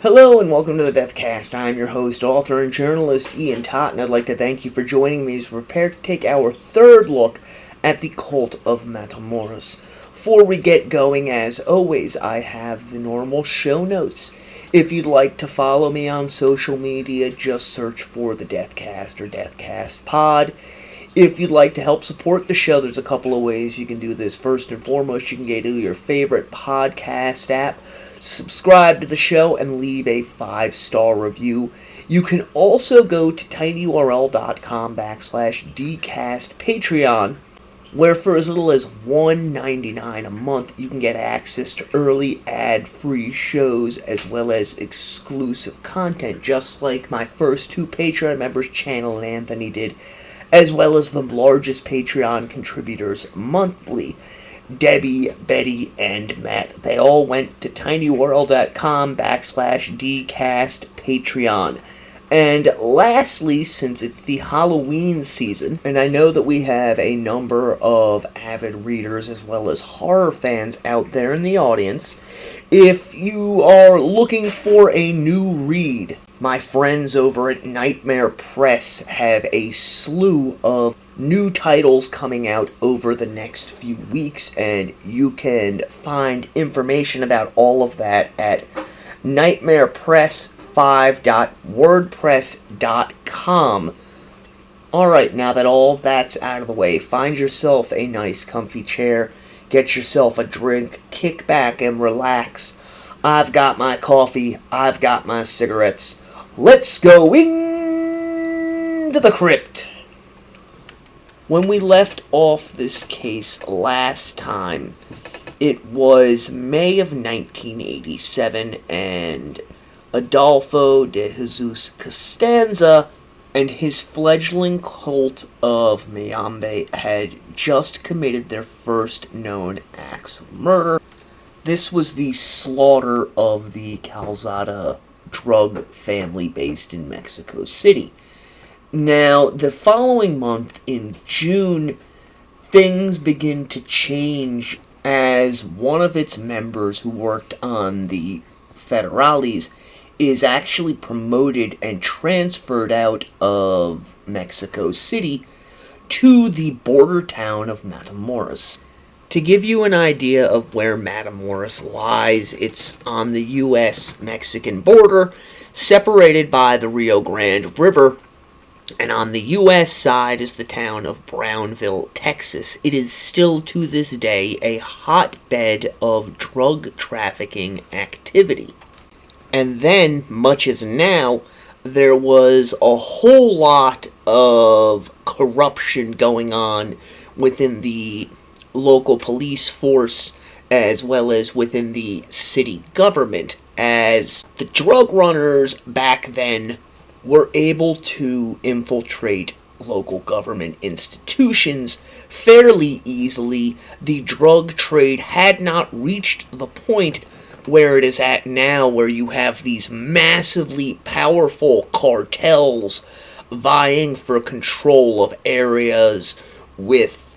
Hello and welcome to the Deathcast. I'm your host, author, and journalist Ian Tott, and I'd like to thank you for joining me as we prepare to take our third look at the cult of Matamoros. Before we get going, as always, I have the normal show notes. If you'd like to follow me on social media, just search for the Deathcast or Deathcast Pod. If you'd like to help support the show, there's a couple of ways you can do this. First and foremost, you can go to your favorite podcast app, subscribe to the show, and leave a 5-star review. You can also go to tinyurl.com/dcast Patreon, where for as little as $1.99 a month, you can get access to early ad-free shows as well as exclusive content, just like my first two Patreon members, Channel and Anthony, did, as well as the largest Patreon contributors monthly, Debbie, Betty, and Matt. They all went to tinyurl.com/dcast Patreon. And lastly, since it's the Halloween season, and I know that we have a number of avid readers as well as horror fans out there in the audience, if you are looking for a new read, my friends over at Nightmare Press have a slew of new titles coming out over the next few weeks, and you can find information about all of that at nightmarepress5.wordpress.com. Alright, now that all of that's out of the way, find yourself a nice comfy chair, get yourself a drink, kick back and relax. I've got my coffee, I've got my cigarettes. Let's go into the crypt. When we left off this case last time, it was May of 1987, and Adolfo de Jesus Constanzo and his fledgling cult of Mayambe had just committed their first known acts of murder. This was the slaughter of the Calzada drug family based in Mexico City. Now, the following month, in June, things begin to change as one of its members who worked on the Federales is actually promoted and transferred out of Mexico City to the border town of Matamoros. To give you an idea of where Matamoros lies, it's on the U.S.-Mexican border, separated by the Rio Grande River, and on the U.S. side is the town of Brownville, Texas. It is still to this day a hotbed of drug trafficking activity. And then, much as now, there was a whole lot of corruption going on within the local police force as well as within the city government, as the drug runners back then were able to infiltrate local government institutions fairly easily. The drug trade had not reached the point where it is at now, where you have these massively powerful cartels vying for control of areas with,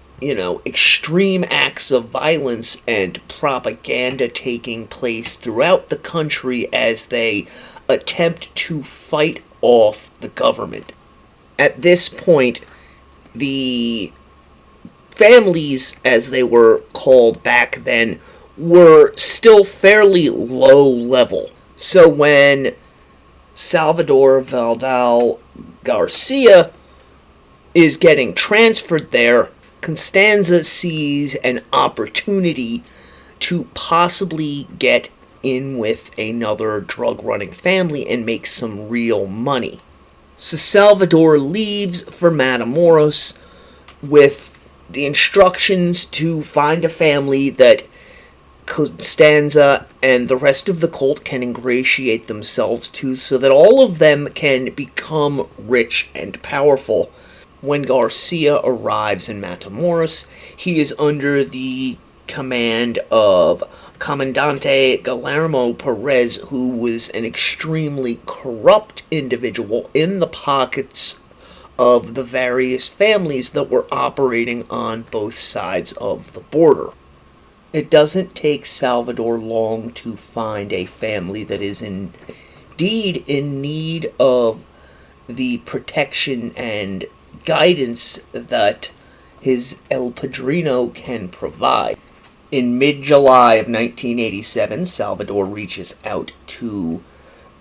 extreme acts of violence and propaganda taking place throughout the country as they attempt to fight off the government. At this point, the families, as they were called back then, were still fairly low level. So when Salvador Valdal Garcia is getting transferred there, Constanzo sees an opportunity to possibly get in with another drug-running family and make some real money. So Salvador leaves for Matamoros with the instructions to find a family that Constanzo and the rest of the cult can ingratiate themselves to so that all of them can become rich and powerful. When Garcia arrives in Matamoros, he is under the command of Comandante Guillermo Perez, who was an extremely corrupt individual in the pockets of the various families that were operating on both sides of the border. It doesn't take Salvador long to find a family that is in indeed in need of the protection and guidance that his El Padrino can provide. In mid-July of 1987, Salvador reaches out to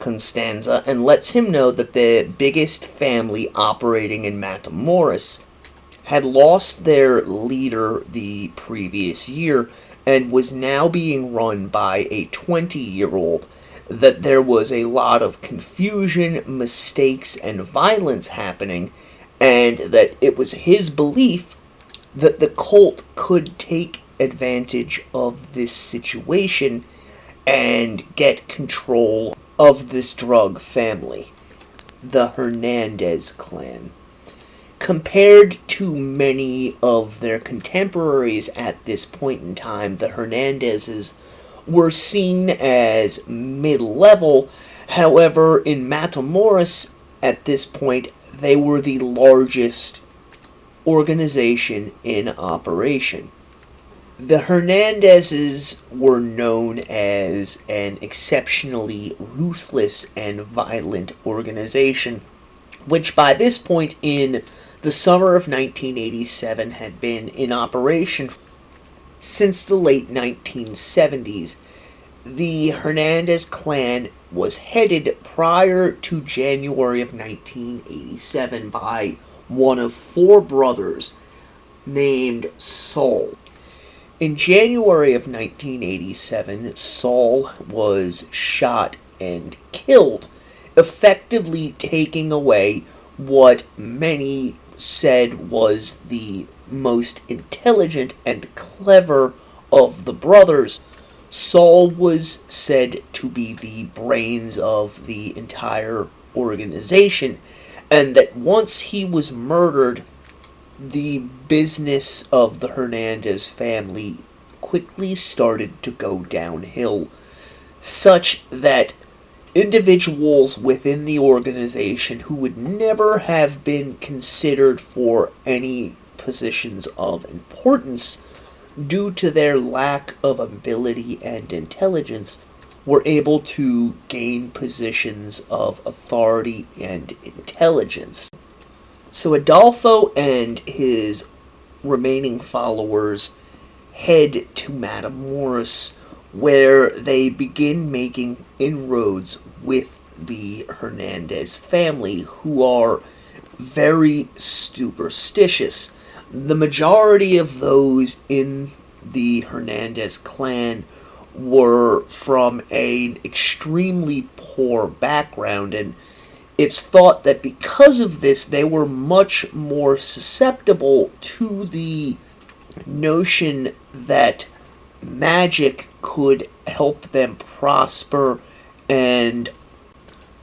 Constanza and lets him know that the biggest family operating in Matamoros had lost their leader the previous year and was now being run by a 20-year-old, that there was a lot of confusion, mistakes, and violence happening, and that it was his belief that the cult could take advantage of this situation and get control of this drug family, the Hernandez clan. Compared to many of their contemporaries at this point in time, the Hernandezes were seen as mid-level. However, in Matamoros at this point, they were the largest organization in operation. The Hernandezes were known as an exceptionally ruthless and violent organization, which by this point in the summer of 1987 had been in operation since the late 1970s. The Hernandez clan was headed prior to January of 1987 by one of four brothers named Saul. In January of 1987, Saul was shot and killed, effectively taking away what many said was the most intelligent and clever of the brothers. Saul was said to be the brains of the entire organization, and that once he was murdered, the business of the Hernandez family quickly started to go downhill, such that individuals within the organization who would never have been considered for any positions of importance due to their lack of ability and intelligence were able to gain positions of authority and intelligence. So Adolfo and his remaining followers head to Matamoros, where they begin making inroads with the Hernandez family, who are very superstitious. The majority of those in the Hernandez clan were from an extremely poor background, and it's thought that because of this, they were much more susceptible to the notion that magic could help them prosper and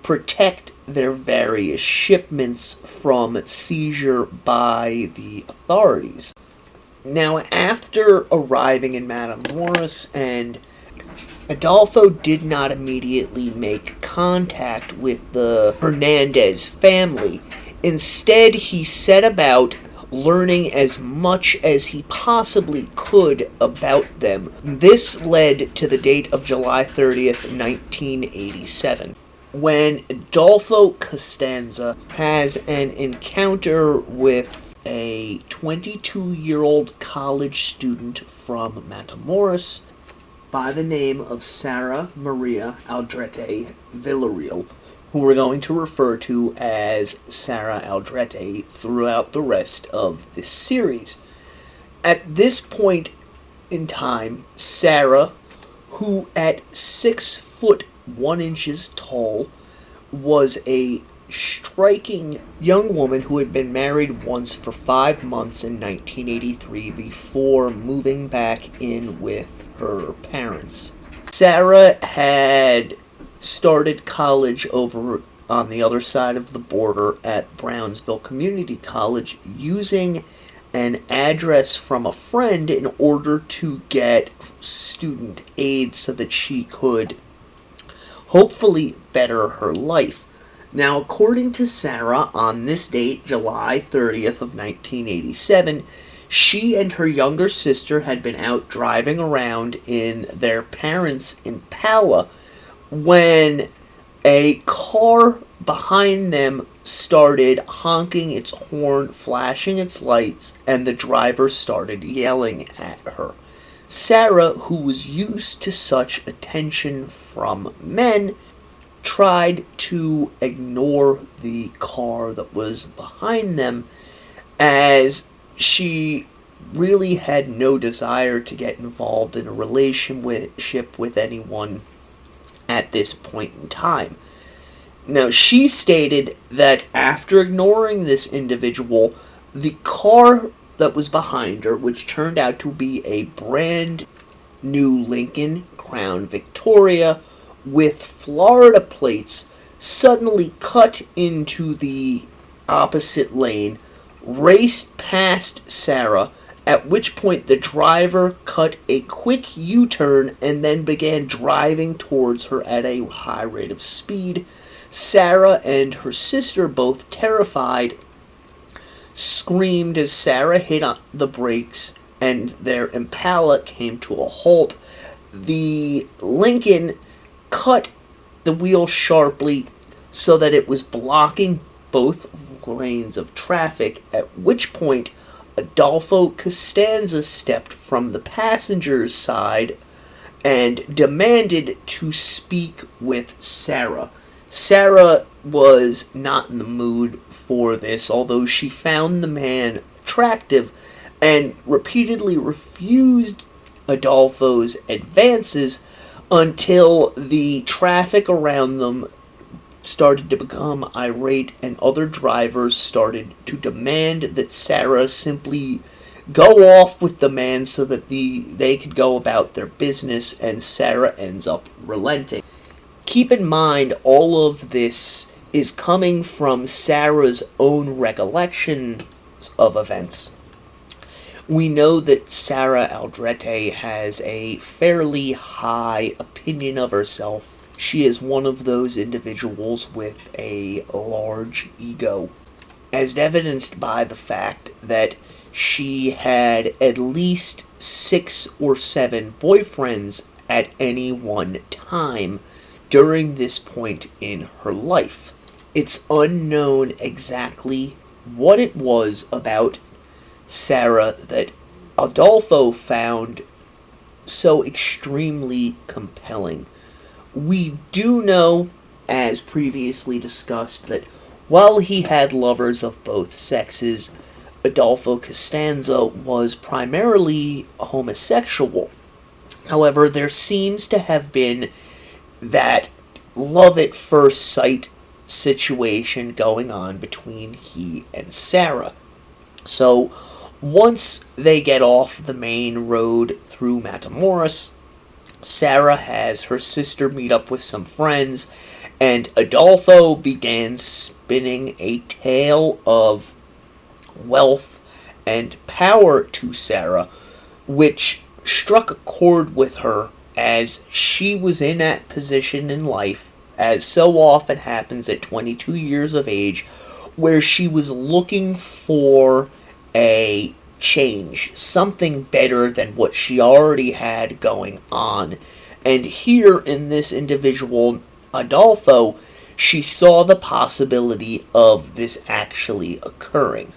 protect their various shipments from seizure by the authorities. Now, after arriving in Matamoros, and Adolfo did not immediately make contact with the Hernandez family. Instead, he set about learning as much as he possibly could about them. This led to the date of July 30th, 1987, when Adolfo Constanzo has an encounter with a 22-year-old college student from Matamoros by the name of Sara Maria Aldrete Villarreal, who we're going to refer to as Sara Aldrete throughout the rest of this series. At this point in time, Sara, who at 6 foot 1 inches tall, was a striking young woman who had been married once for 5 months in 1983 before moving back in with her parents. Sara had started college over on the other side of the border at Brownsville Community College using an address from a friend in order to get student aid so that she could hopefully better her life. Now, according to Sara, on this date, July 30th of 1987, she and her younger sister had been out driving around in their parents' Impala when A car behind them started honking its horn, flashing its lights, and the driver started yelling at her. Sarah, who was used to such attention from men, tried to ignore the car that was behind them, as she really had no desire to get involved in a relationship with anyone at this point in time. Now, she stated that after ignoring this individual, the car that was behind her, which turned out to be a brand new Lincoln Crown Victoria with Florida plates, suddenly cut into the opposite lane, raced past Sarah, at which point the driver cut a quick U-turn and then began driving towards her at a high rate of speed. Sarah and her sister, both terrified, screamed as Sarah hit on the brakes and their Impala came to a halt. The Lincoln cut the wheel sharply so that it was blocking both lanes of traffic, at which point Adolfo Constanzo stepped from the passenger's side and demanded to speak with Sarah. Sarah was not in the mood for this, although she found the man attractive and repeatedly refused Adolfo's advances until the traffic around them started to become irate and other drivers started to demand that Sarah simply go off with the man so that they could go about their business, and Sarah ends up relenting. Keep in mind, all of this is coming from Sarah's own recollections of events. We know that Sarah Aldrete has a fairly high opinion of herself. She is one of those individuals with a large ego, as evidenced by the fact that she had at least 6 or 7 boyfriends at any one time during this point in her life. It's unknown exactly what it was about Sarah that Adolfo found so extremely compelling. We do know, as previously discussed, that while he had lovers of both sexes, Adolfo Constanzo was primarily homosexual. However, there seems to have been that love at first sight situation going on between he and Sarah. So, once they get off the main road through Matamoros, Sarah has her sister meet up with some friends, and Adolfo begins spinning a tale of wealth and power to Sarah, which struck a chord with her as she was in that position in life, as so often happens at 22 years of age, where she was looking for a change, something better than what she already had going on. And here in this individual, Adolfo, she saw the possibility of this actually occurring.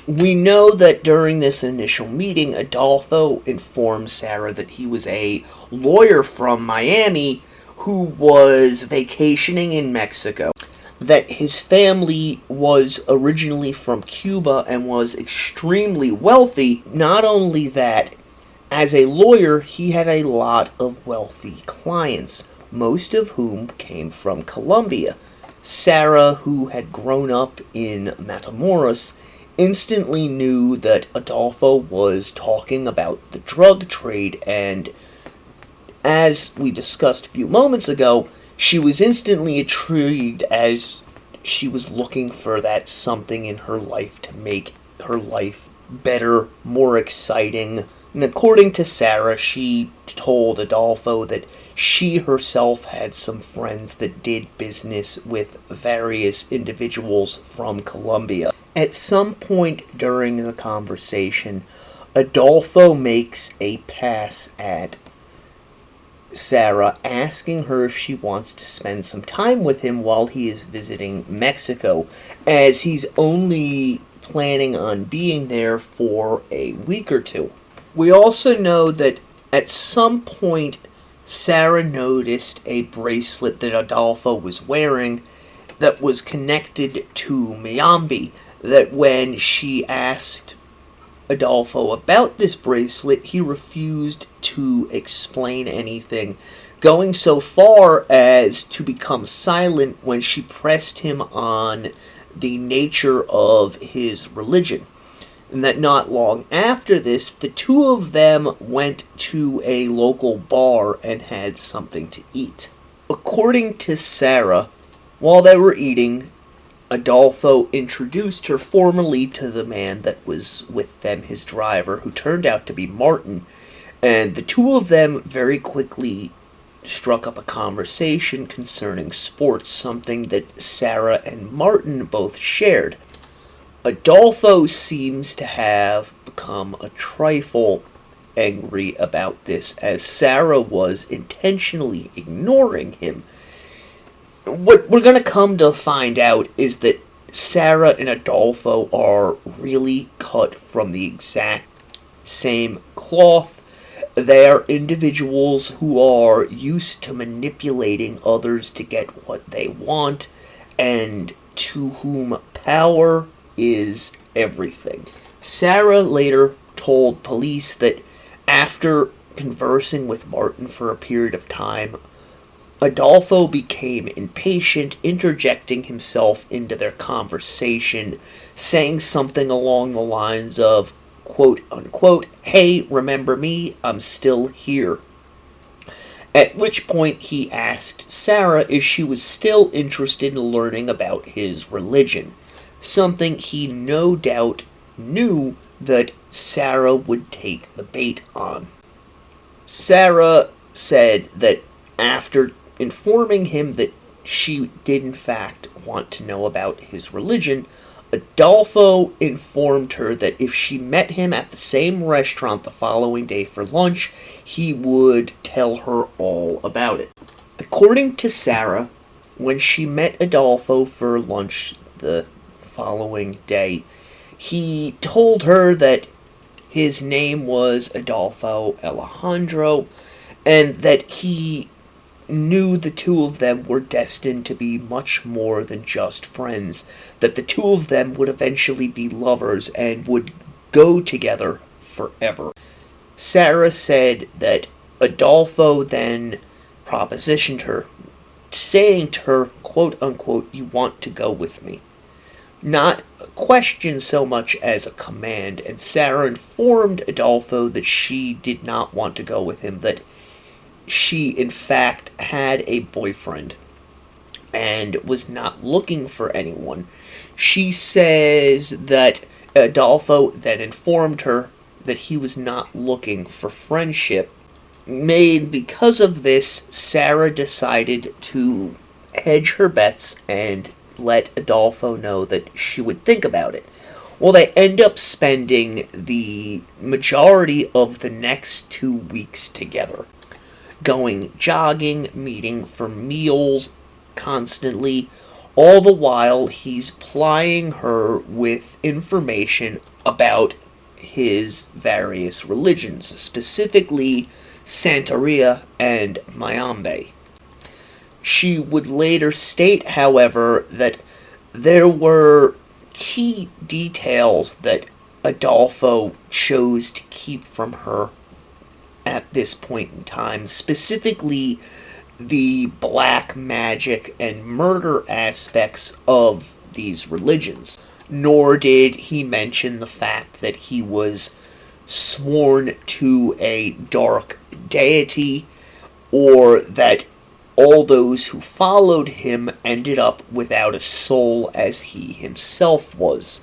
We know that during this initial meeting, Adolfo informed Sarah that he was a lawyer from Miami who was vacationing in Mexico, that his family was originally from Cuba and was extremely wealthy. Not only that, as a lawyer, he had a lot of wealthy clients, most of whom came from Colombia. Sarah, who had grown up in Matamoros, instantly knew that Adolfo was talking about the drug trade, and as we discussed a few moments ago, she was instantly intrigued as she was looking for that something in her life to make her life better, more exciting. And according to Sarah, she told Adolfo that she herself had some friends that did business with various individuals from Colombia. At some point during the conversation, Adolfo makes a pass at Sarah, asking her if she wants to spend some time with him while he is visiting Mexico, as he's only planning on being there for a week or two. We also know that at some point Sarah noticed a bracelet that Adolfo was wearing that was connected to Mayambe, that when she asked Adolfo about this bracelet, he refused to explain anything, going so far as to become silent when she pressed him on the nature of his religion. And that not long after this, the two of them went to a local bar and had something to eat. According to Sarah, while they were eating, Adolfo introduced her formally to the man that was with them, his driver, who turned out to be Martin, and the two of them very quickly struck up a conversation concerning sports, something that Sarah and Martin both shared. Adolfo seems to have become a trifle angry about this, as Sarah was intentionally ignoring him. What we're going to come to find out is that Sarah and Adolfo are really cut from the exact same cloth. They are individuals who are used to manipulating others to get what they want, and to whom power is everything. Sarah later told police that after conversing with Martin for a period of time, Adolfo became impatient, interjecting himself into their conversation, saying something along the lines of, quote unquote, "Hey, remember me? I'm still here." At which point he asked Sarah if she was still interested in learning about his religion, something he no doubt knew that Sarah would take the bait on. Sarah said that after informing him that she did in fact want to know about his religion, Adolfo informed her that if she met him at the same restaurant the following day for lunch, he would tell her all about it. According to Sarah, when she met Adolfo for lunch the following day, he told her that his name was Adolfo Alejandro, and that he knew the two of them were destined to be much more than just friends, that the two of them would eventually be lovers and would go together forever. Sarah said that Adolfo then propositioned her, saying to her, quote unquote, "You want to go with me?" Not a question so much as a command, and Sarah informed Adolfo that she did not want to go with him, that she in fact had a boyfriend and was not looking for anyone. She says that Adolfo then informed her that he was not looking for friendship. Because of this, Sarah decided to hedge her bets and let Adolfo know that she would think about it. Well, they end up spending the majority of the next 2 weeks together, going jogging, meeting for meals constantly. All the while, he's plying her with information about his various religions, specifically Santeria and Mayambe. She would later state, however, that there were key details that Adolfo chose to keep from her at this point in time, specifically the black magic and murder aspects of these religions. Nor did he mention the fact that he was sworn to a dark deity, or that all those who followed him ended up without a soul as he himself was.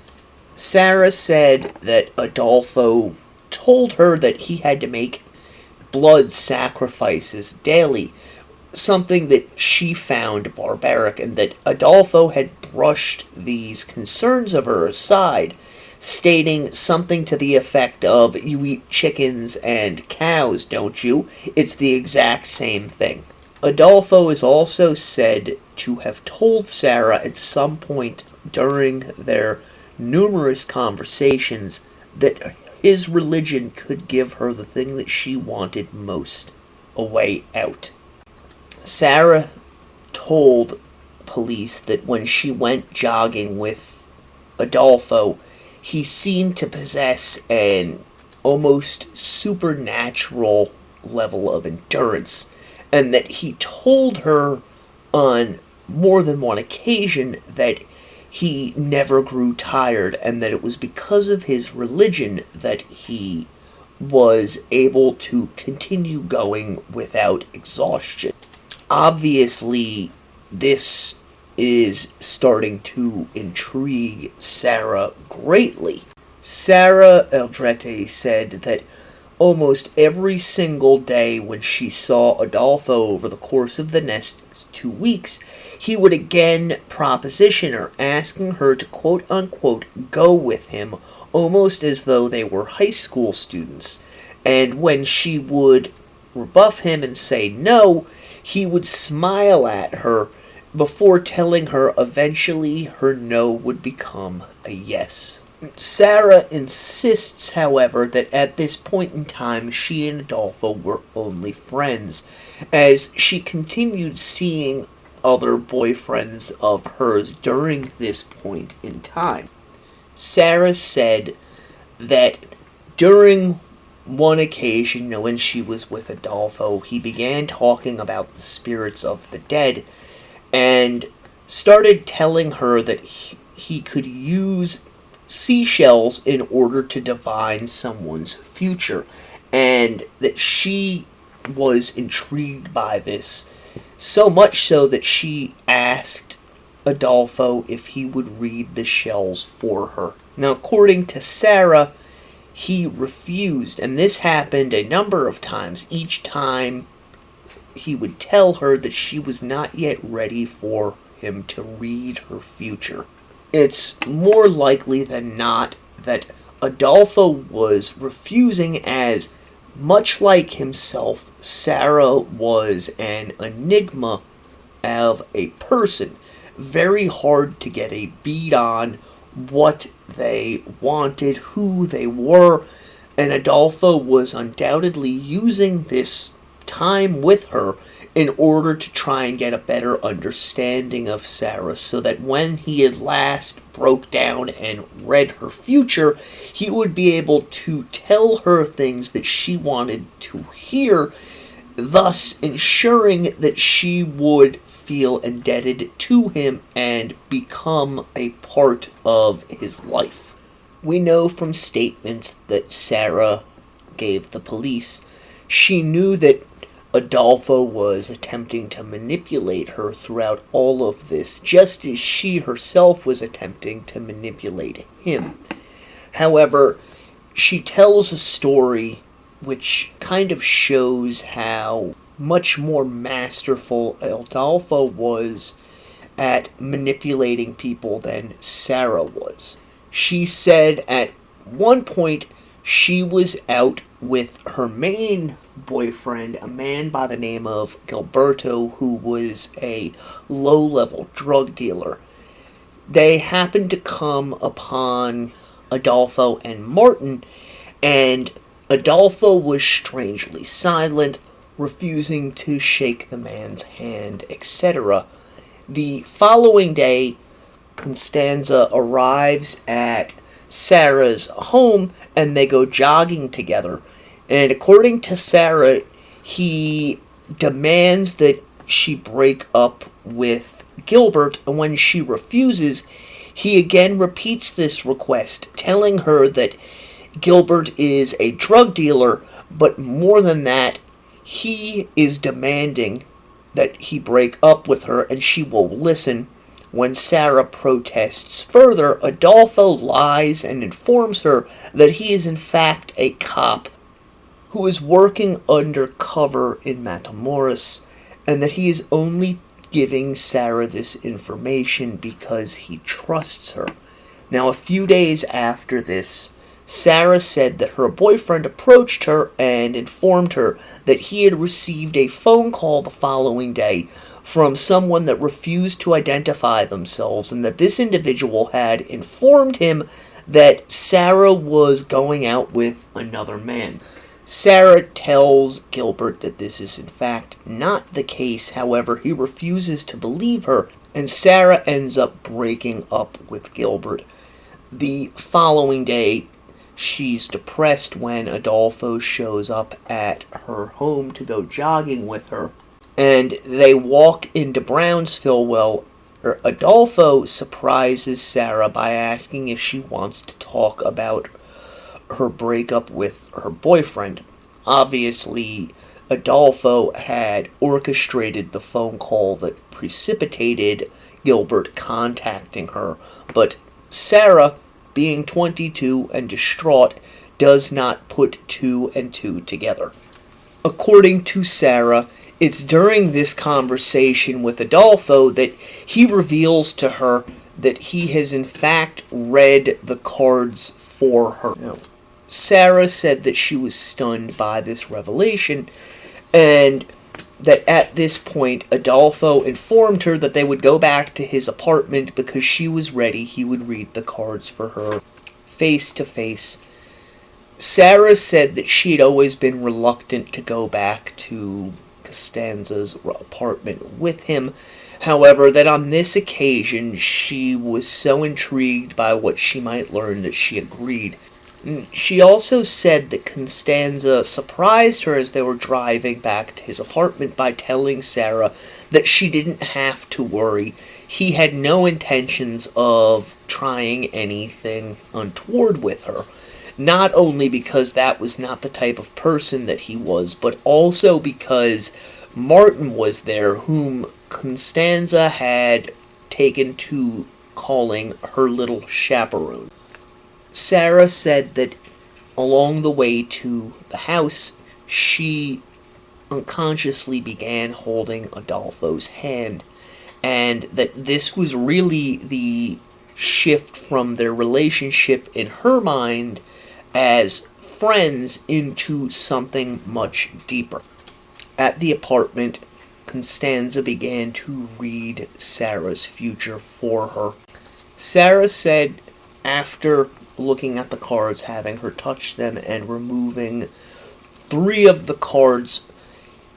Sarah said that Adolfo told her that he had to make blood sacrifices daily, something that she found barbaric, and that Adolfo had brushed these concerns of her aside, stating something to the effect of, "You eat chickens and cows, don't you? It's the exact same thing." Adolfo is also said to have told Sarah at some point during their numerous conversations that his religion could give her the thing that she wanted most, a way out. Sarah told police that when she went jogging with Adolfo, he seemed to possess an almost supernatural level of endurance, and that he told her on more than one occasion that he never grew tired, and that it was because of his religion that he was able to continue going without exhaustion. Obviously, this is starting to intrigue Sarah greatly. Sarah Eldrete said that almost every single day when she saw Adolfo over the course of the next 2 weeks, he would again proposition her, asking her to quote-unquote go with him, almost as though they were high school students. And when she would rebuff him and say no, he would smile at her before telling her eventually her no would become a yes. Sarah insists, however, that at this point in time she and Adolfo were only friends, as she continued seeing other boyfriends of hers during this point in time. Sarah said that during one occasion when she was with Adolfo, he began talking about the spirits of the dead and started telling her that he could use seashells in order to divine someone's future, and that she was intrigued by this, so much so that she asked Adolfo if he would read the shells for her. Now, according to Sarah, he refused, and this happened a number of times. Each time he would tell her that she was not yet ready for him to read her future. It's more likely than not that Adolfo was refusing, as, much like himself, Sarah was an enigma of a person. Very hard to get a beat on what they wanted, who they were, and Adolfo was undoubtedly using this time with her in order to try and get a better understanding of Sarah, so that when he at last broke down and read her future, he would be able to tell her things that she wanted to hear, thus ensuring that she would feel indebted to him and become a part of his life. We know from statements that Sarah gave the police, she knew that Adolfo was attempting to manipulate her throughout all of this, just as she herself was attempting to manipulate him. However, she tells a story which kind of shows how much more masterful Adolfo was at manipulating people than Sarah was. She said at one point she was out with her main boyfriend, a man by the name of Gilberto, who was a low-level drug dealer. They happened to come upon Adolfo and Martin, and Adolfo was strangely silent, refusing to shake the man's hand, etc. The following day, Constanza arrives at Sarah's home, and they go jogging together. And according to Sarah, he demands that she break up with Gilbert, and when she refuses, he again repeats this request, telling her that Gilbert is a drug dealer, but more than that, he is demanding that he break up with her, and she will listen. When Sarah protests further, Adolfo lies and informs her that he is in fact a cop who is working undercover in Matamoros, and that he is only giving Sarah this information because he trusts her. Now, a few days after this, Sarah said that her boyfriend approached her and informed her that he had received a phone call the following day from someone that refused to identify themselves, and that this individual had informed him that Sarah was going out with another man. Sarah tells Gilbert that this is in fact not the case. However, he refuses to believe her, and Sarah ends up breaking up with Gilbert. The following day, she's depressed when Adolfo shows up at her home to go jogging with her, and they walk into Brownsville. Well, Adolfo surprises Sarah by asking if she wants to talk about her breakup with her boyfriend. Obviously, Adolfo had orchestrated the phone call that precipitated Gilbert contacting her, but Sarah, being 22 and distraught, does not put two and two together. According to Sarah, it's during this conversation with Adolfo that he reveals to her that he has in fact read the cards for her. Now, Sarah said that she was stunned by this revelation, and that at this point Adolfo informed her that they would go back to his apartment because she was ready. He would read the cards for her face to face. Sarah said that she had always been reluctant to go back to Constanzo's apartment with him. However, that on this occasion she was so intrigued by what she might learn that she agreed. She also said that Constanzo surprised her as they were driving back to his apartment by telling Sarah that she didn't have to worry. He had no intentions of trying anything untoward with her. Not only because that was not the type of person that he was, but also because Martin was there, whom Constanzo had taken to calling her little chaperone. Sarah said that along the way to the house, she unconsciously began holding Adolfo's hand, and that this was really the shift from their relationship in her mind as friends into something much deeper. At the apartment, Constanzo began to read Sarah's future for her. Sarah said after looking at the cards, having her touch them, and removing 3 of the cards,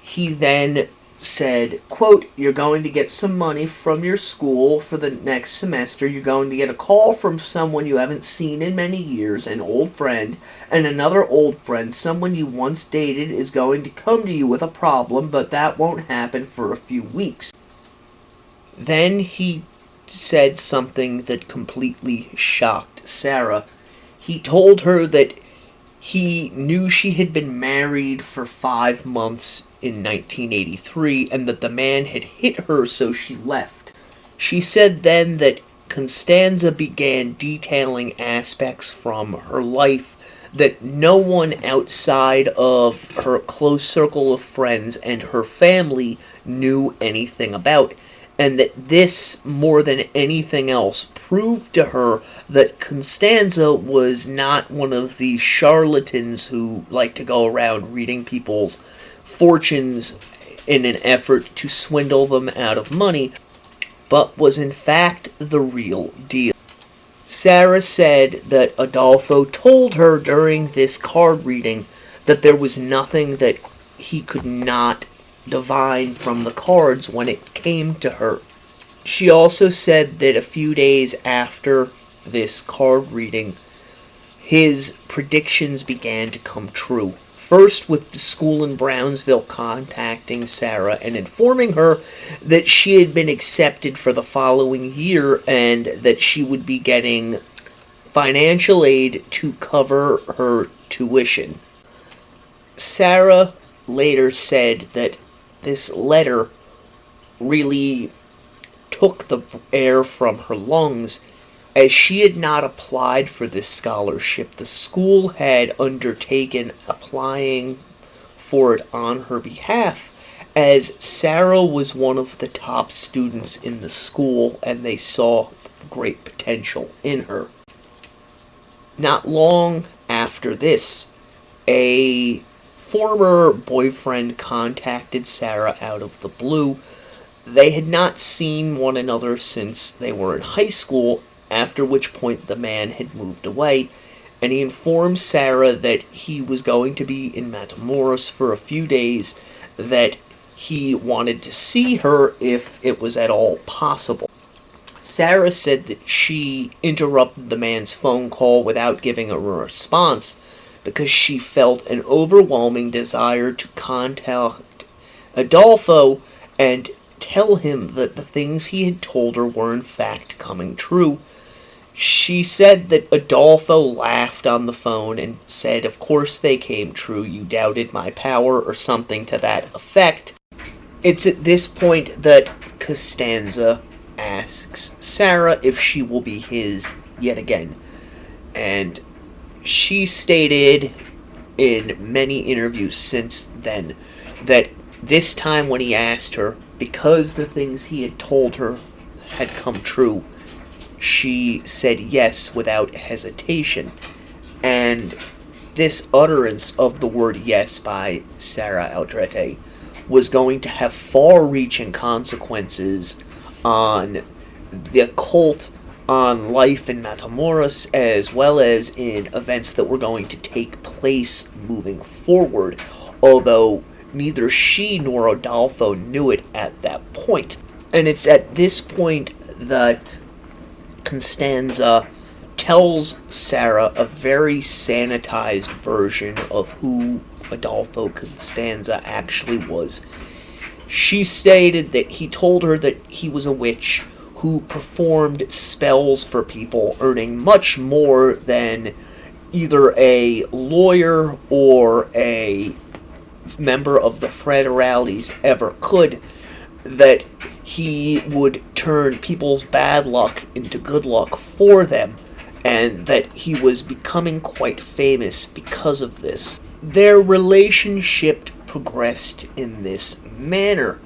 he then said, quote, "You're going to get some money from your school for the next semester. You're going to get a call from someone you haven't seen in many years, an old friend, and another old friend, someone you once dated, is going to come to you with a problem, but that won't happen for a few weeks." Then he said something that completely shocked Sarah. He told her that he knew she had been married for 5 months in 1983, and that the man had hit her, so she left. She said then that Constanzo began detailing aspects from her life that no one outside of her close circle of friends and her family knew anything about, and that this, more than anything else, proved to her that Constanzo was not one of the charlatans who like to go around reading people's fortunes in an effort to swindle them out of money, but was in fact the real deal. Sarah said that Adolfo told her during this card reading that there was nothing that he could not divine from the cards when it came to her. She also said that a few days after this card reading, his predictions began to come true. First, with the school in Brownsville contacting Sarah and informing her that she had been accepted for the following year and that she would be getting financial aid to cover her tuition. Sarah later said that this letter really took the air from her lungs, as she had not applied for this scholarship. The school had undertaken applying for it on her behalf, as Sarah was one of the top students in the school and they saw great potential in her. Not long after this, a former boyfriend contacted Sarah out of the blue. They had not seen one another since they were in high school, after which point the man had moved away, and he informed Sarah that he was going to be in Matamoros for a few days, that he wanted to see her if it was at all possible. Sarah said that she interrupted the man's phone call without giving a response because she felt an overwhelming desire to contact Adolfo and tell him that the things he had told her were in fact coming true. She said that Adolfo laughed on the phone and said, "Of course they came true, you doubted my power," or something to that effect. It's at this point that Constanzo asks Sarah if she will be his yet again. And she stated in many interviews since then that this time when he asked her, because the things he had told her had come true, she said yes without hesitation. And this utterance of the word yes by Sarah Aldrete was going to have far-reaching consequences on the occult, on life in Matamoros, as well as in events that were going to take place moving forward, although neither she nor Adolfo knew it at that point. And it's at this point that Constanza tells Sarah a very sanitized version of who Adolfo Constanzo actually was. She stated that he told her that he was a witch who performed spells for people, earning much more than either a lawyer or a member of the fraternalities ever could, that he would turn people's bad luck into good luck for them, and that he was becoming quite famous because of this. Their relationship progressed in this manner,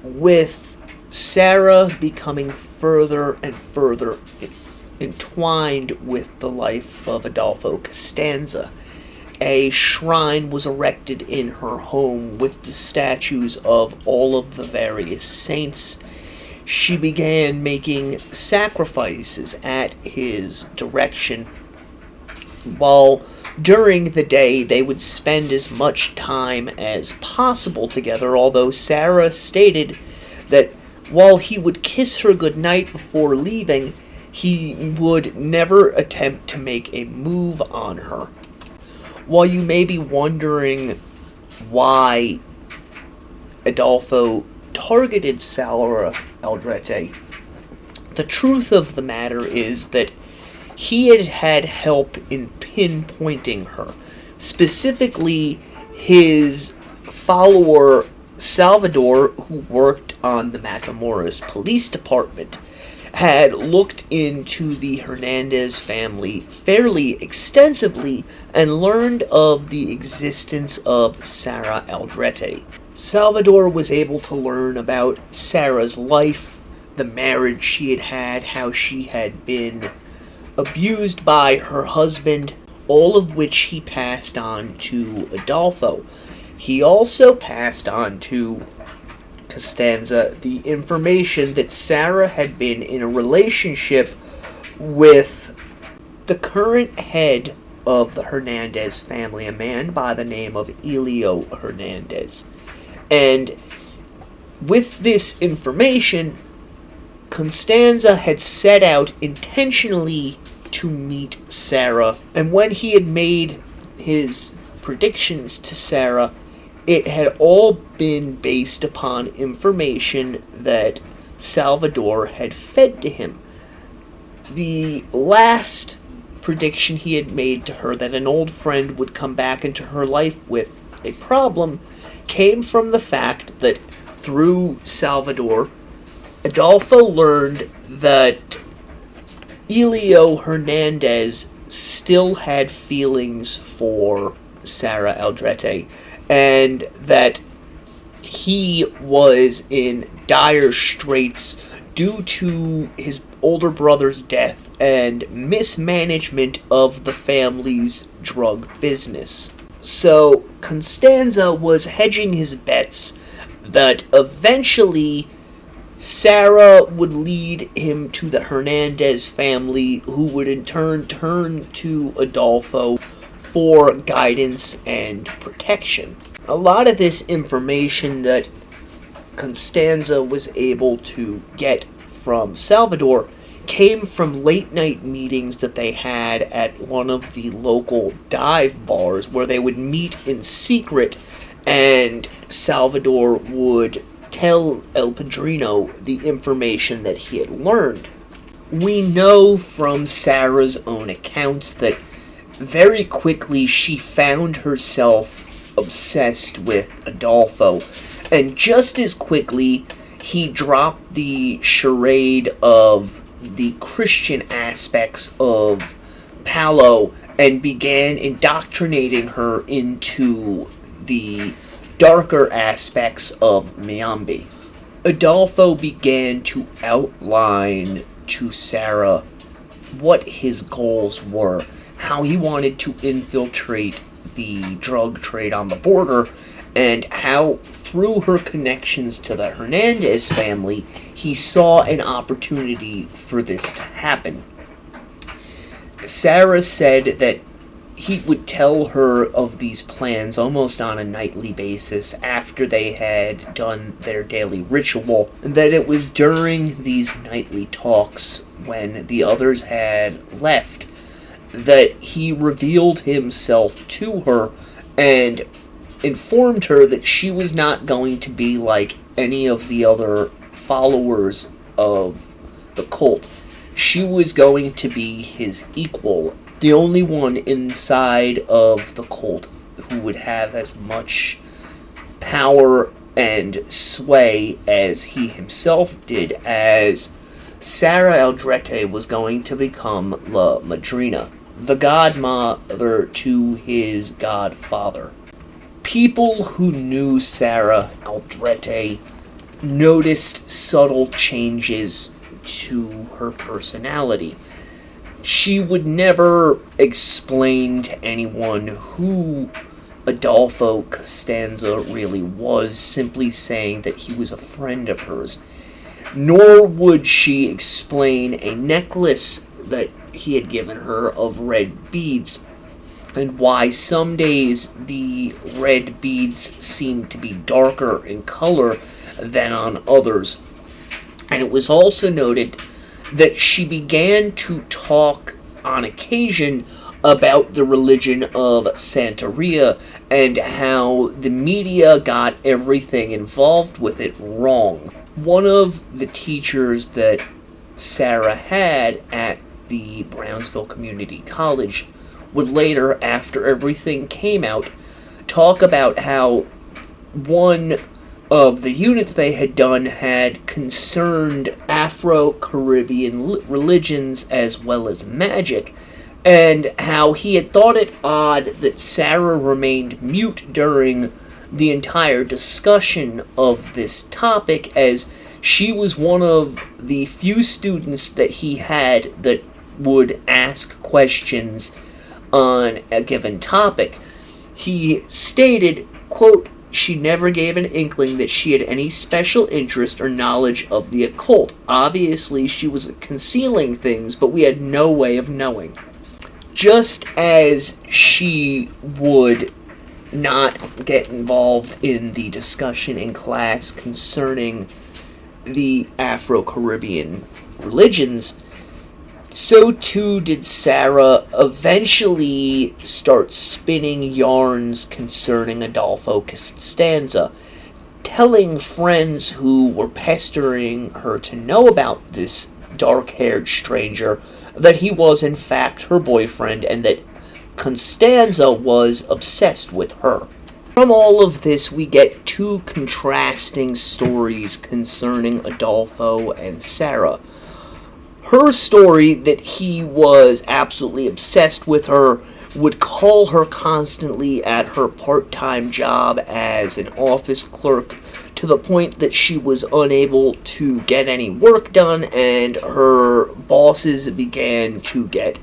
with Sarah becoming further and further entwined with the life of Adolfo Constanzo. A shrine was erected in her home with the statues of all of the various saints. She began making sacrifices at his direction, while during the day they would spend as much time as possible together, although Sarah stated that while he would kiss her goodnight before leaving, he would never attempt to make a move on her. While you may be wondering why Adolfo targeted Sarah Aldrete, the truth of the matter is that he had had help in pinpointing her. Specifically, his follower Salvador, who worked on the Matamoros Police Department, had looked into the Hernandez family fairly extensively and learned of the existence of Sarah Aldrete. Salvador was able to learn about Sarah's life, the marriage she had had, how she had been abused by her husband, all of which he passed on to Adolfo. He also passed on to Constanza the information that Sarah had been in a relationship with the current head of the Hernandez family, a man by the name of Elio Hernandez. And with this information, Constanza had set out intentionally to meet Sarah, and when he had made his predictions to Sarah, it had all been based upon information that Salvador had fed to him. The last prediction he had made to her, that an old friend would come back into her life with a problem, came from the fact that through Salvador, Adolfo learned that Elio Hernandez still had feelings for Sarah Aldrete, and that he was in dire straits due to his older brother's death and mismanagement of the family's drug business. So Constanzo was hedging his bets that eventually Sarah would lead him to the Hernandez family, who would in turn turn to Adolfo for guidance and protection. A lot of this information that Constanzo was able to get from Salvador came from late night meetings that they had at one of the local dive bars where they would meet in secret, and Salvador would tell El Padrino the information that he had learned. We know from Sarah's own accounts that very quickly she found herself obsessed with Adolfo, and just as quickly he dropped the charade of the Christian aspects of Paolo and began indoctrinating her into the darker aspects of Miambi. Adolfo began to outline to Sarah what his goals were, how he wanted to infiltrate the drug trade on the border, and how, through her connections to the Hernandez family, he saw an opportunity for this to happen. Sarah said that he would tell her of these plans almost on a nightly basis after they had done their daily ritual, and that it was during these nightly talks, when the others had left, that he revealed himself to her and informed her that she was not going to be like any of the other followers of the cult. She was going to be his equal, the only one inside of the cult who would have as much power and sway as he himself did, as Sarah Aldrete was going to become La Madrina, the godmother to his godfather. People who knew Sarah Aldrete noticed subtle changes to her personality. She would never explain to anyone who Adolfo Constanzo really was, simply saying that he was a friend of hers. Nor would she explain a necklace that he had given her of red beads, and why some days the red beads seemed to be darker in color than on others. And it was also noted that she began to talk on occasion about the religion of Santeria and how the media got everything involved with it wrong. One of the teachers that Sarah had at the Brownsville Community College would later, after everything came out, talk about how one of the units they had done had concerned Afro-Caribbean religions as well as magic, and how he had thought it odd that Sarah remained mute during the entire discussion of this topic, as she was one of the few students that he had that would ask questions on a given topic. He stated, quote, "She never gave an inkling that she had any special interest or knowledge of the occult. Obviously, she was concealing things, but we had no way of knowing." Just as she would not get involved in the discussion in class concerning the Afro-Caribbean religions, so too did Sarah eventually start spinning yarns concerning Adolfo Constanzo, telling friends who were pestering her to know about this dark-haired stranger that he was in fact her boyfriend and that Constanzo was obsessed with her. From all of this, we get two contrasting stories concerning Adolfo and Sarah. Her story that he was absolutely obsessed with her would call her constantly at her part-time job as an office clerk, to the point that she was unable to get any work done, and her bosses began to get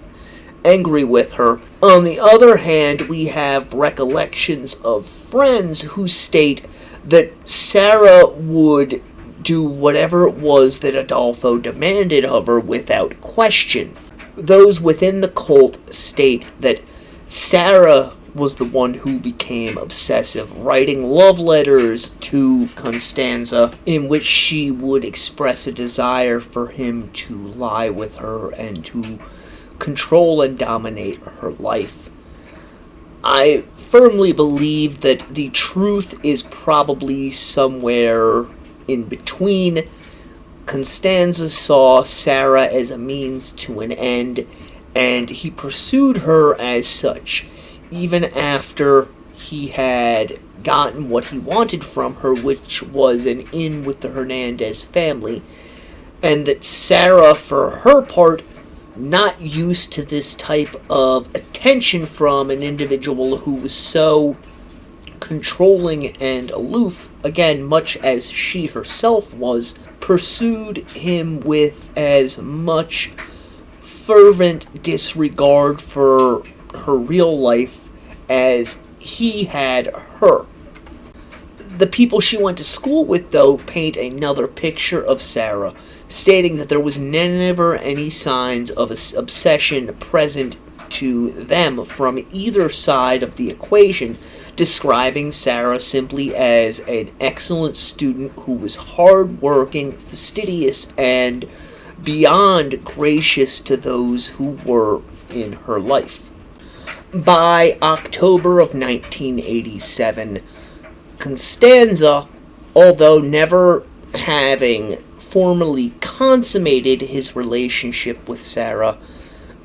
angry with her. On the other hand, we have recollections of friends who state that Sarah would do whatever it was that Adolfo demanded of her without question. Those within the cult state that Sarah was the one who became obsessive, writing love letters to Constanza in which she would express a desire for him to lie with her and to control and dominate her life. I firmly believe that the truth is probably somewhere in between. Constanza saw Sarah as a means to an end, and he pursued her as such, even after he had gotten what he wanted from her, which was an in with the Hernandez family, and that Sarah, for her part, not used to this type of attention from an individual who was so controlling and aloof, again, much as she herself was, pursued him with as much fervent disregard for her real life as he had her. The people she went to school with, though, paint another picture of Sarah, stating that there was never any signs of obsession present to them from either side of the equation, describing Sarah simply as an excellent student who was hard-working, fastidious, and beyond gracious to those who were in her life. By October of 1987, Constanza, although never having formally consummated his relationship with Sarah,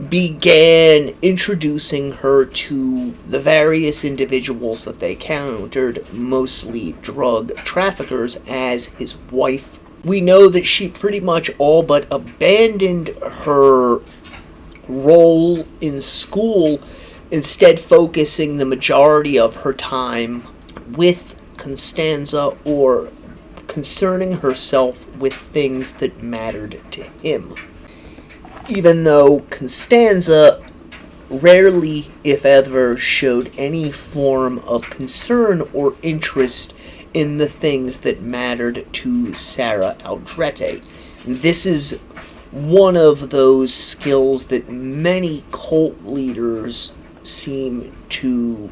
began introducing her to the various individuals that they encountered, mostly drug traffickers, as his wife. We know that she pretty much all but abandoned her role in school, instead focusing the majority of her time with Constanza or concerning herself with things that mattered to him. Even though Constanza rarely, if ever, showed any form of concern or interest in the things that mattered to Sarah Aldrete. This is one of those skills that many cult leaders seem to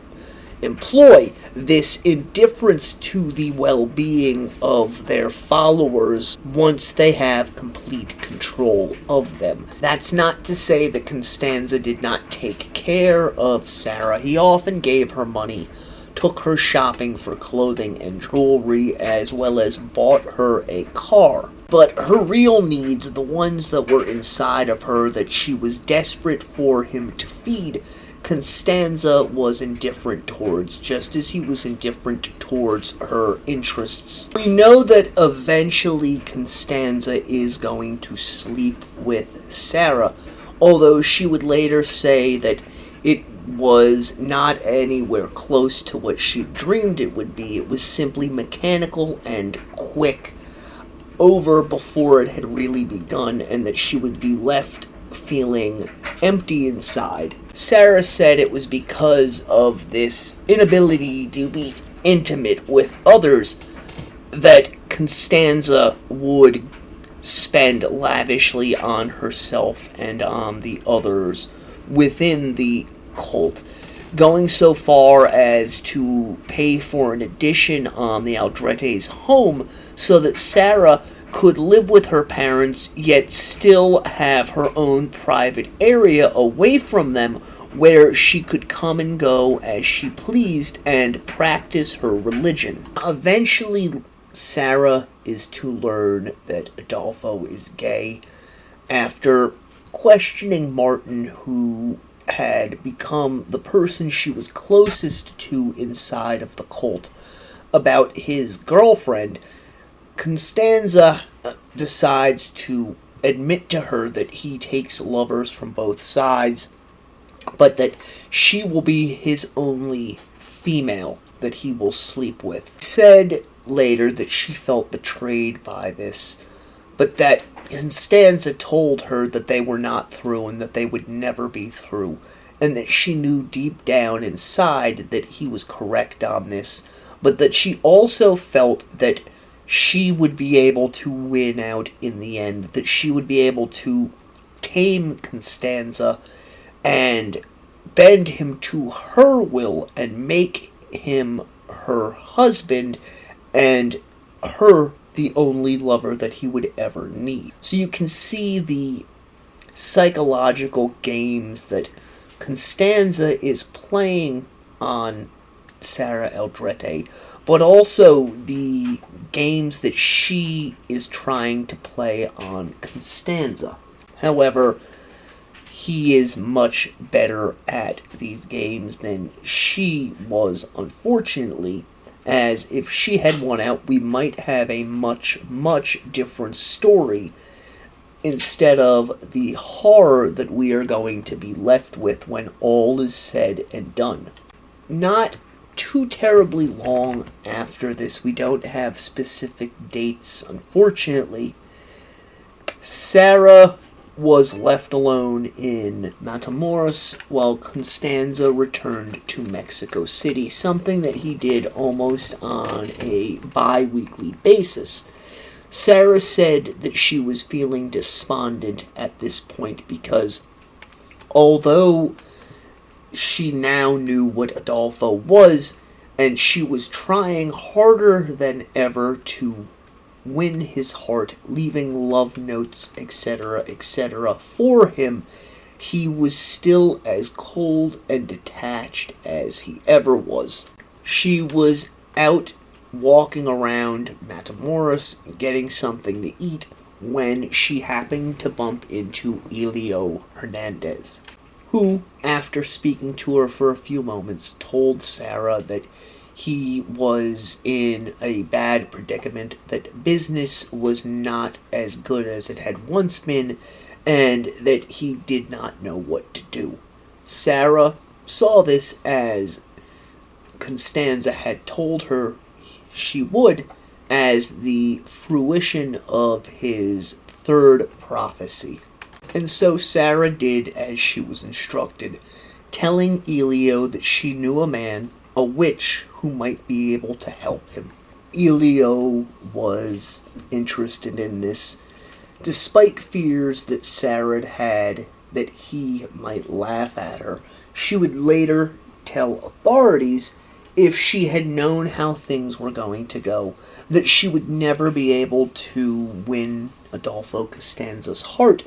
employ, this indifference to the well-being of their followers once they have complete control of them. That's not to say that Constanza did not take care of Sarah. He often gave her money, took her shopping for clothing and jewelry, as well as bought her a car. But her real needs, the ones that were inside of her that she was desperate for him to feed, Constanza was indifferent towards, just as he was indifferent towards her interests. We know that eventually Constanza is going to sleep with Sarah, although she would later say that it was not anywhere close to what she dreamed it would be. It was simply mechanical and quick, over before it had really begun, and that she would be left feeling empty inside. Sarah said it was because of this inability to be intimate with others that Constanza would spend lavishly on herself and on the others within the cult, going so far as to pay for an addition on the Aldrete's home so that Sarah could live with her parents, yet still have her own private area away from them where she could come and go as she pleased and practice her religion. Eventually, Sarah is to learn that Adolfo is gay after questioning Martin, who had become the person she was closest to inside of the cult, about his girlfriend. Constanza decides to admit to her that he takes lovers from both sides, but that she will be his only female that he will sleep with. Said later that she felt betrayed by this, but that Constanza told her that they were not through and that they would never be through, and that she knew deep down inside that he was correct on this, but that she also felt that she would be able to win out in the end, that she would be able to tame Constanza and bend him to her will and make him her husband and her the only lover that he would ever need. So you can see the psychological games that Constanza is playing on Sarah Eldrete, but also the games that she is trying to play on Constanza. However, he is much better at these games than she was, unfortunately, as if she had won out, we might have a much, much different story instead of the horror that we are going to be left with when all is said and done. Not too terribly long after this, we don't have specific dates, unfortunately, Sarah was left alone in Matamoros while Constanza returned to Mexico City, something that he did almost on a bi-weekly basis. Sarah said that she was feeling despondent at this point because although she now knew what Adolfo was, and she was trying harder than ever to win his heart, leaving love notes, etc., etc., for him, he was still as cold and detached as he ever was. She was out walking around Matamoros, getting something to eat, when she happened to bump into Elio Hernandez, who, after speaking to her for a few moments, told Sarah that he was in a bad predicament, that business was not as good as it had once been, and that he did not know what to do. Sarah saw this as Constanza had told her she would, as the fruition of his third prophecy. And so Sarah did as she was instructed, telling Elio that she knew a man, a witch, who might be able to help him. Elio was interested in this, despite fears that Sarah had that he might laugh at her. She would later tell authorities, if she had known how things were going to go, that she would never be able to win Adolfo Constanza's heart.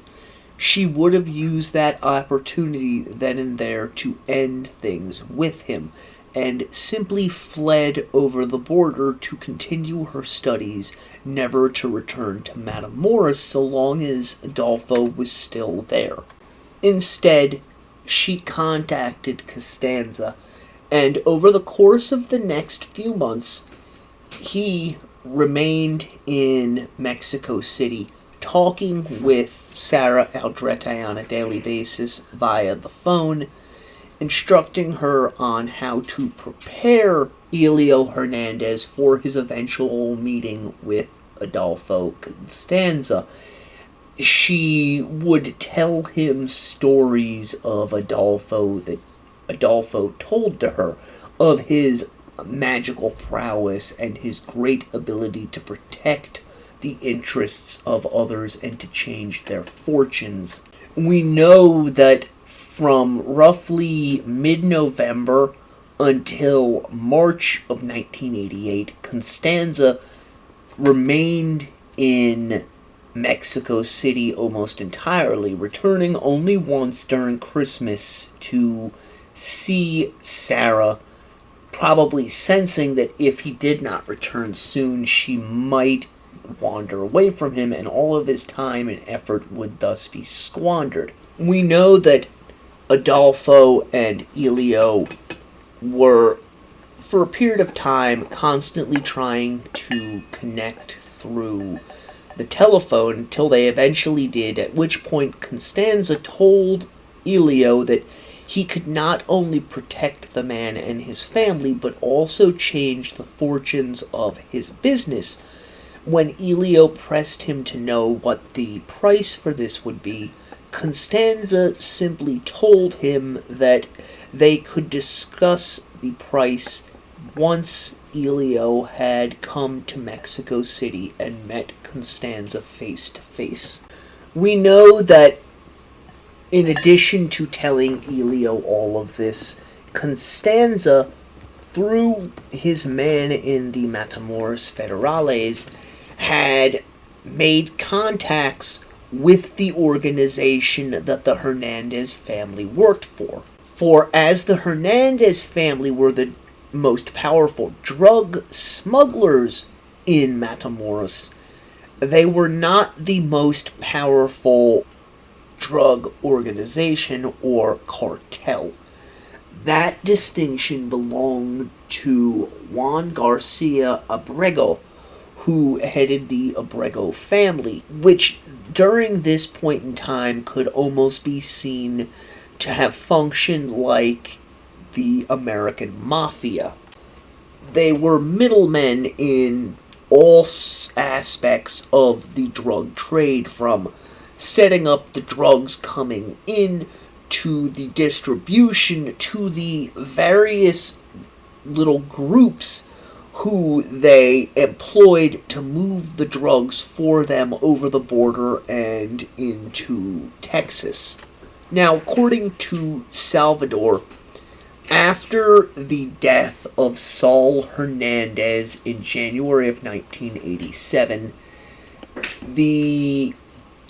She would have used that opportunity then and there to end things with him, and simply fled over the border to continue her studies, never to return to Matamoros so long as Adolfo was still there. Instead, she contacted Constanza, and over the course of the next few months, he remained in Mexico City, talking with Sarah Eldrete on a daily basis via the phone, instructing her on how to prepare Elio Hernandez for his eventual meeting with Adolfo Constanza. She would tell him stories of Adolfo that Adolfo told to her, of his magical prowess and his great ability to protect the interests of others and to change their fortunes. We know that from roughly mid-November until March of 1988, Constanza remained in Mexico City almost entirely, returning only once during Christmas to see Sarah, probably sensing that if he did not return soon, she might wander away from him, and all of his time and effort would thus be squandered. We know that Adolfo and Elio were, for a period of time, constantly trying to connect through the telephone until they eventually did, at which point Constanza told Elio that he could not only protect the man and his family, but also change the fortunes of his business. When Elio pressed him to know what the price for this would be, Constanza simply told him that they could discuss the price once Elio had come to Mexico City and met Constanza face to face. We know that in addition to telling Elio all of this, Constanza, through his man in the Matamoros Federales, had made contacts with the organization that the Hernandez family worked for. For as the Hernandez family were the most powerful drug smugglers in Matamoros, they were not the most powerful drug organization or cartel. That distinction belonged to Juan Garcia Abrego, who headed the Abrego family, which during this point in time could almost be seen to have functioned like the American Mafia. They were middlemen in all aspects of the drug trade, from setting up the drugs coming in, to the distribution, to the various little groups who they employed to move the drugs for them over the border and into Texas. Now, according to Salvador, after the death of Saul Hernandez in January of 1987, the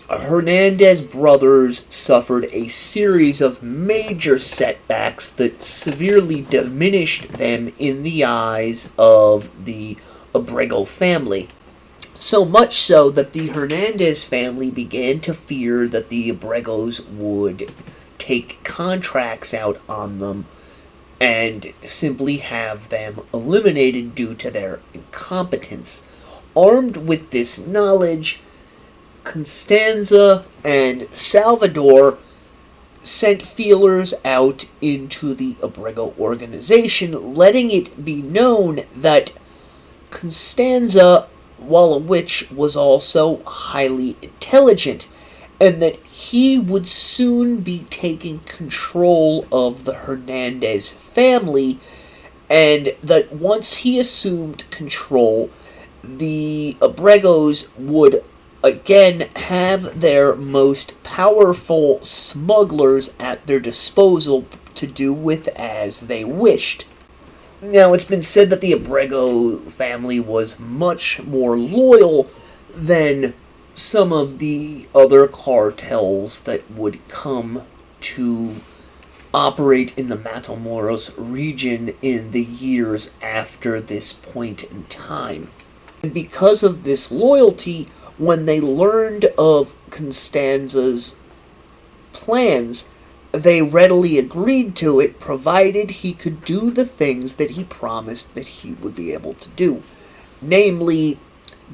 Hernandez brothers suffered a series of major setbacks that severely diminished them in the eyes of the Abrego family. So much so that the Hernandez family began to fear that the Abregos would take contracts out on them and simply have them eliminated due to their incompetence. Armed with this knowledge, Constanza and Salvador sent feelers out into the Abrego organization, letting it be known that Constanza, while a witch, was also highly intelligent, and that he would soon be taking control of the Hernandez family, and that once he assumed control, the Abregos would again have their most powerful smugglers at their disposal to do with as they wished. Now, it's been said that the Abrego family was much more loyal than some of the other cartels that would come to operate in the Matamoros region in the years after this point in time. And because of this loyalty, when they learned of Constanza's plans, they readily agreed to it, provided he could do the things that he promised that he would be able to do. Namely,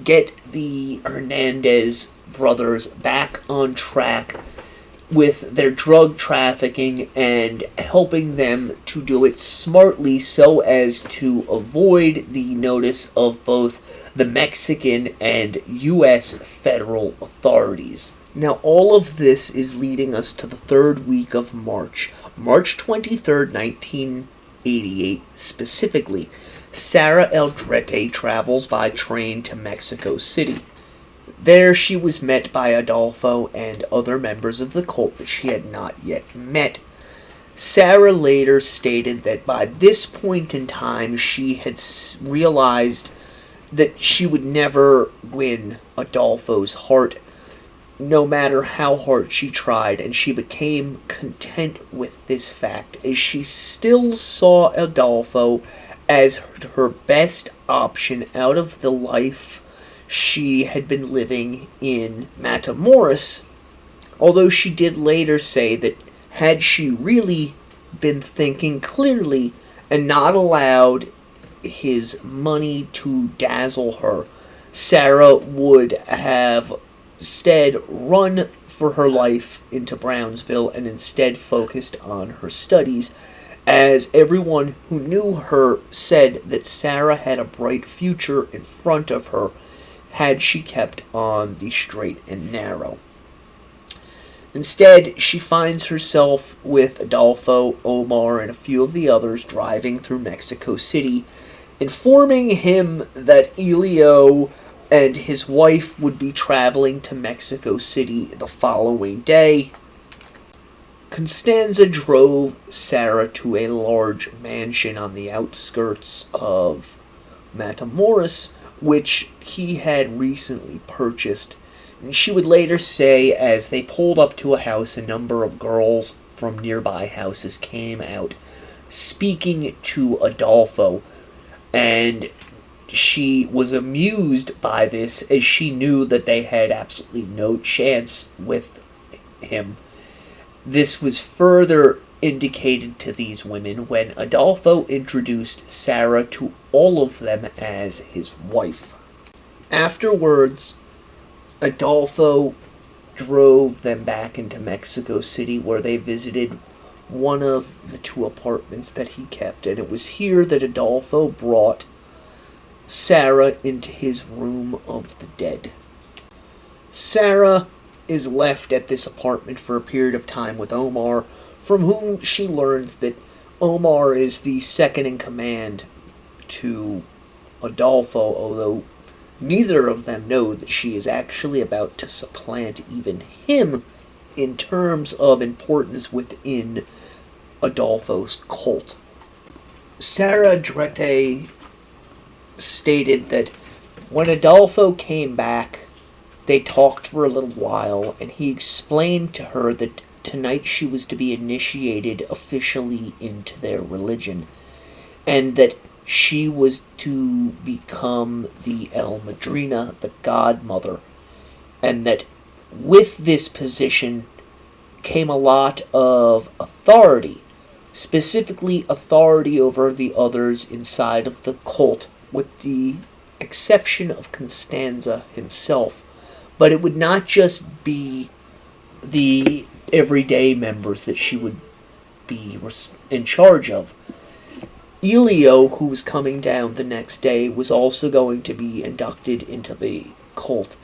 get the Hernandez brothers back on track with their drug trafficking and helping them to do it smartly so as to avoid the notice of both the Mexican and U.S. federal authorities. Now, all of this is leading us to the third week of March 23rd, 1988 specifically. Sarah Eldrete travels by train to Mexico City. There she was met by Adolfo and other members of the cult that she had not yet met. Sarah later stated that by this point in time she had realized that she would never win Adolfo's heart, no matter how hard she tried, and she became content with this fact, as she still saw Adolfo as her best option out of the life she had been living in Matamoros, although she did later say that had she really been thinking clearly and not allowed his money to dazzle her, Sarah would have instead run for her life into Brownsville and instead focused on her studies, as everyone who knew her said that Sarah had a bright future in front of her had she kept on the straight and narrow. Instead, she finds herself with Adolfo, Omar, and a few of the others driving through Mexico City, informing him that Elio and his wife would be traveling to Mexico City the following day. Constanzo drove Sarah to a large mansion on the outskirts of Matamoros, which he had recently purchased. And she would later say, as they pulled up to a house, a number of girls from nearby houses came out, speaking to Adolfo, and she was amused by this, as she knew that they had absolutely no chance with him. This was further indicated to these women when Adolfo introduced Sarah to all of them as his wife. Afterwards, Adolfo drove them back into Mexico City, where they visited one of the two apartments that he kept, and it was here that Adolfo brought Sarah into his room of the dead. Sarah is left at this apartment for a period of time with Omar, from whom she learns that Omar is the second in command to Adolfo, although neither of them know that she is actually about to supplant even him in terms of importance within Adolfo's cult. Sarah Drete stated that when Adolfo came back, they talked for a little while, and he explained to her that tonight she was to be initiated officially into their religion, and that she was to become the El Madrina, the godmother, and that with this position came a lot of authority, specifically authority over the others inside of the cult, with the exception of Constanzo himself. But it would not just be the everyday members that she would be in charge of. Elio, who was coming down the next day, was also going to be inducted into the cult,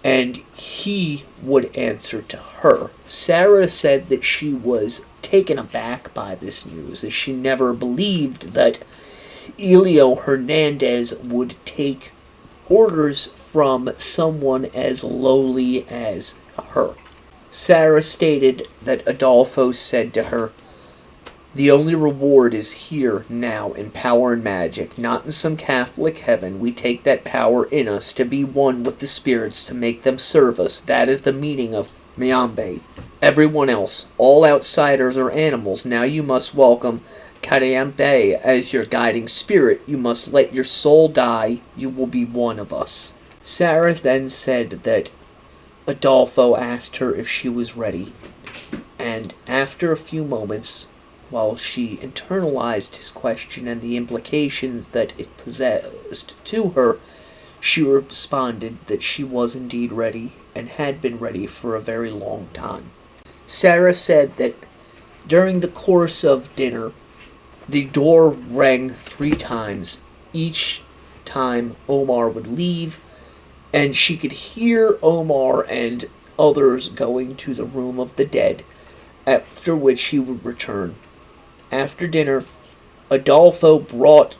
and he would answer to her. Sarah said that she was taken aback by this news, as she never believed that Elio Hernandez would take orders from someone as lowly as her. Sarah stated that Adolfo said to her, "The only reward is here, now, in power and magic, not in some Catholic heaven. We take that power in us to be one with the spirits, to make them serve us. That is the meaning of Mayambe. Everyone else, all outsiders are animals. Now you must welcome Kariambe as your guiding spirit. You must let your soul die. You will be one of us." Sarah then said that Adolfo asked her if she was ready, and after a few moments, while she internalized his question and the implications that it possessed to her, she responded that she was indeed ready, and had been ready for a very long time. Sarah said that during the course of dinner, the door rang 3 times. Each time Omar would leave, and she could hear Omar and others going to the room of the dead, after which he would return. After dinner, Adolfo brought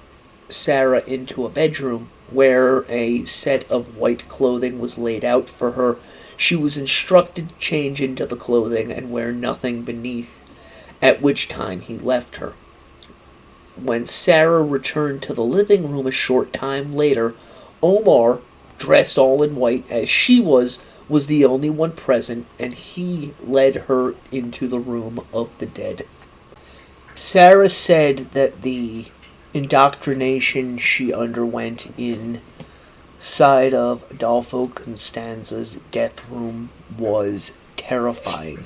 Sarah into a bedroom where a set of white clothing was laid out for her. She was instructed to change into the clothing and wear nothing beneath, at which time he left her. When Sarah returned to the living room a short time later, Omar, dressed all in white as she was the only one present, and he led her into the room of the dead. Sarah said that the indoctrination she underwent inside of Adolfo Constanzo's death room was terrifying.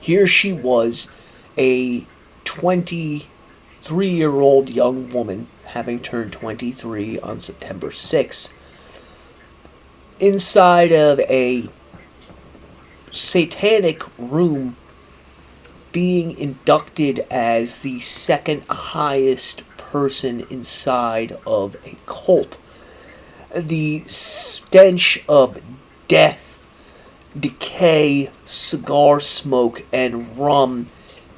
Here she was, a 23-year-old young woman, having turned 23 on September 6th, inside of a satanic room, being inducted as the second highest person inside of a cult. The stench of death, decay, cigar smoke, and rum,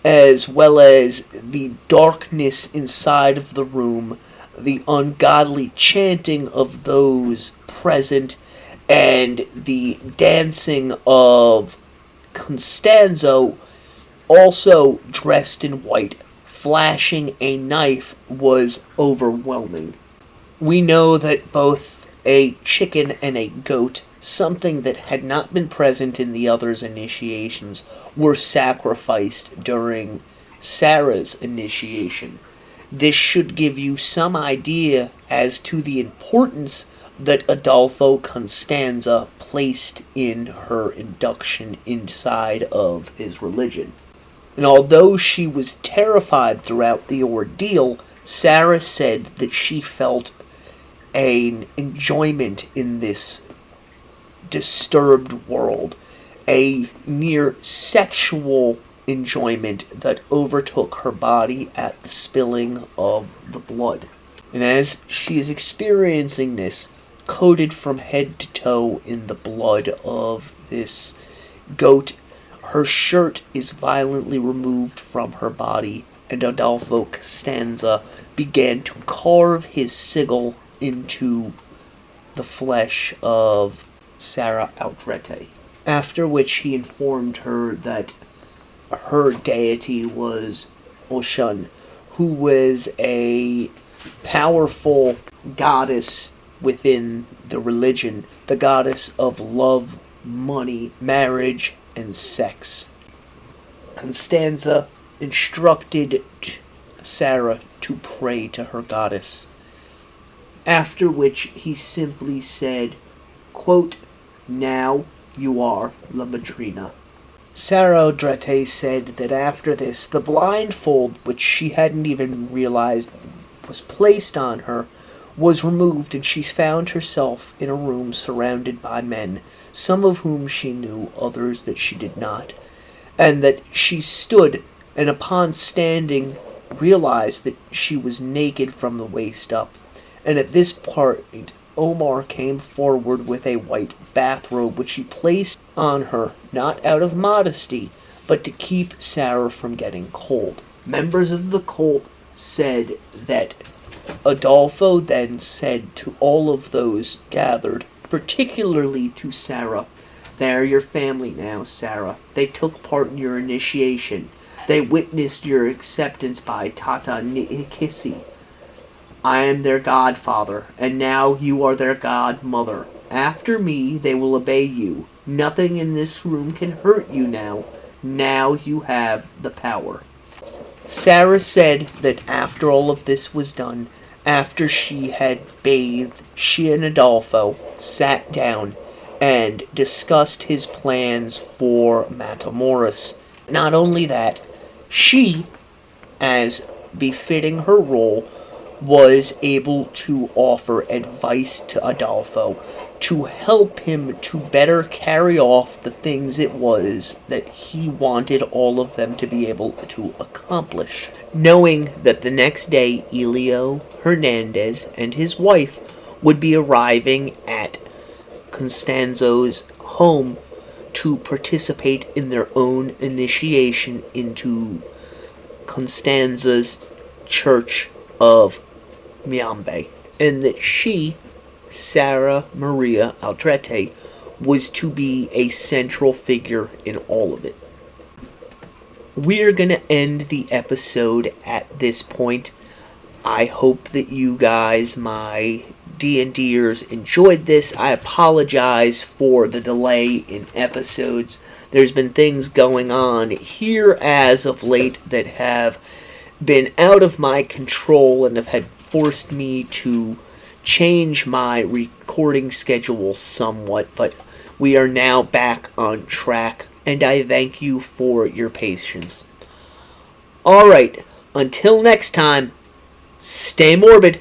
as well as the darkness inside of the room, the ungodly chanting of those present, and the dancing of Constanzo, also dressed in white, flashing a knife, was overwhelming. We know that both a chicken and a goat, something that had not been present in the others' initiations, were sacrificed during Sarah's initiation. This should give you some idea as to the importance that Adolfo Constanzo placed in her induction inside of his religion. And although she was terrified throughout the ordeal, Sarah said that she felt an enjoyment in this disturbed world, a near sexual enjoyment that overtook her body at the spilling of the blood. And as she is experiencing this, coated from head to toe in the blood of this goat, her shirt is violently removed from her body, and Adolfo Constanzo began to carve his sigil into the flesh of Sarah Aldrete. After which he informed her that her deity was Oshun, who was a powerful goddess within the religion, the goddess of love, money, marriage, and sex. Constanzo instructed Sarah to pray to her goddess, after which he simply said, quote, "Now you are La Madrina." Sarah Aldrete said that after this, the blindfold, which she hadn't even realized was placed on her, was removed, and she found herself in a room surrounded by men, some of whom she knew, others that she did not, and that she stood, and upon standing realized that she was naked from the waist up. And at this point, Omar came forward with a white bathrobe, which he placed on her, not out of modesty, but to keep Sarah from getting cold. Members of the cult said that Adolfo then said to all of those gathered, particularly to Sarah, "They are your family now, Sarah. They took part in your initiation. They witnessed your acceptance by Tata Nikisi. I am their godfather, and now you are their godmother. After me, they will obey you. Nothing in this room can hurt you now. Now you have the power." Sarah said that after all of this was done, after she had bathed, she and Adolfo sat down and discussed his plans for Matamoros. Not only that, she, as befitting her role, was able to offer advice to Adolfo to help him to better carry off the things it was that he wanted all of them to be able to accomplish. Knowing that the next day Elio Hernandez and his wife would be arriving at Constanzo's home to participate in their own initiation into Constanzo's Church of Miambe, and that she, Sarah Maria Aldrete, was to be a central figure in all of it. We're going to end the episode at this point. I hope that you guys, my D&Ders, enjoyed this. I apologize for the delay in episodes. There's been things going on here as of late that have been out of my control and have had forced me to change my recording schedule somewhat, but we are now back on track, and I thank you for your patience. Alright, until next time, stay morbid.